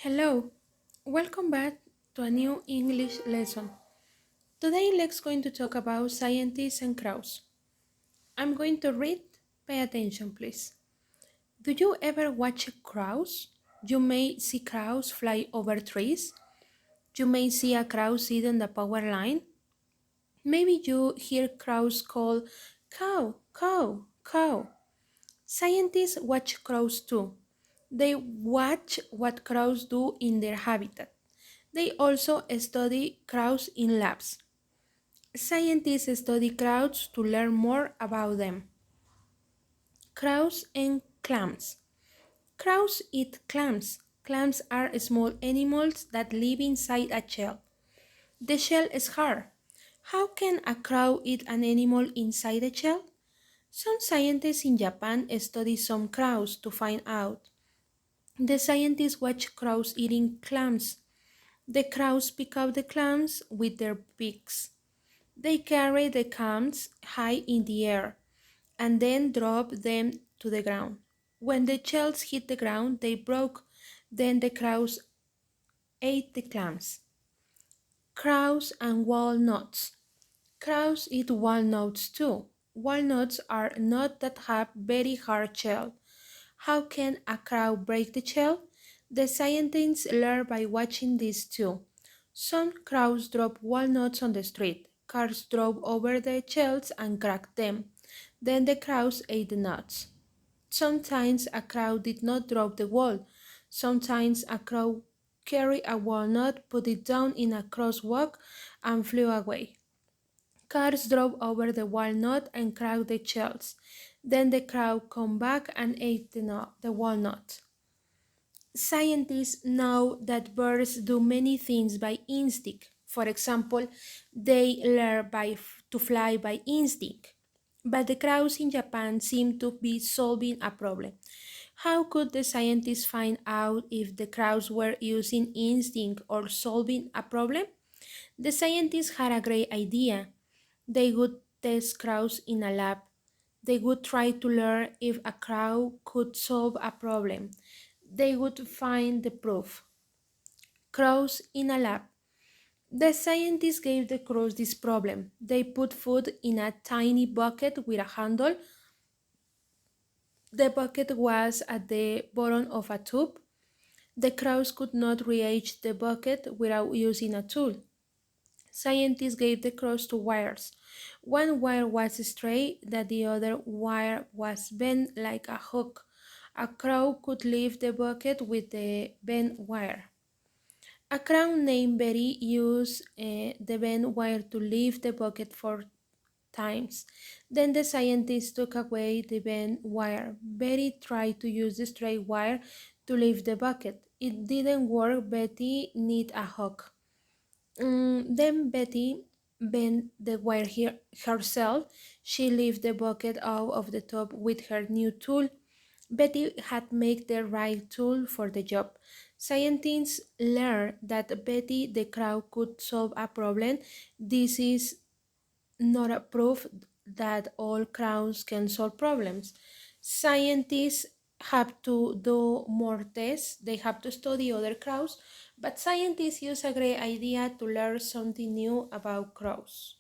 Hello, welcome back to a new English lesson. Today let's going to talk about scientists and crows. I'm going to read, pay attention please. Do you ever watch crows? You may see crows fly over trees. You may see a crow sit on the power line. Maybe you hear crows call cow, cow, cow. Scientists watch crows too. They watch what crows do in their habitat. They also study crows in labs. Scientists study crows to learn more about them. Crows and clams. Crows eat clams. Clams are small animals that live inside a shell. The shell is hard. How can a crow eat an animal inside a shell? Some scientists in Japan study some crows to find out. The scientists watch crows eating clams. The crows pick up the clams with their beaks. They carry the clams high in the air and then drop them to the ground. When the shells hit the ground, they broke. Then the crows ate the clams. Crows and walnuts. Crows eat walnuts too. Walnuts are nuts that have very hard shell. How can a crow break the shell? The scientists learn by watching these too. Some crows drop walnuts on the street. Cars drove over the shells and cracked them. Then the crows ate the nuts. Sometimes a crow did not drop the wall. Sometimes a crow carried a walnut, put it down in a crosswalk, and flew away. Cars drove over the walnut and cracked the shells. Then the crow came back and ate the walnut. Scientists know that birds do many things by instinct. For example, they learn to fly by instinct. But the crows in Japan seem to be solving a problem. How could the scientists find out if the crows were using instinct or solving a problem? The scientists had a great idea. They would test crows in a lab. They would try to learn if a crow could solve a problem. They would find the proof. Crows in a lab. The scientists gave the crows this problem. They put food in a tiny bucket with a handle. The bucket was at the bottom of a tube. The crows could not reach the bucket without using a tool. Scientists gave the crows two wires. One wire was straight, that the other wire was bent like a hook. A crow could lift the bucket with the bent wire. A crow named Betty used the bent wire to lift the bucket 4 times. Then the scientists took away the bent wire. Betty tried to use the straight wire to lift the bucket. It didn't work. Betty needed a hook. Then Betty bent the wire herself. She lifted the bucket out of the tub with her new tool. Betty had made the right tool for the job. Scientists learned that Betty the crow could solve a problem. This is not a proof that all crows can solve problems. Scientists have to do more tests, they have to study other crows, but scientists use a great idea to learn something new about crows.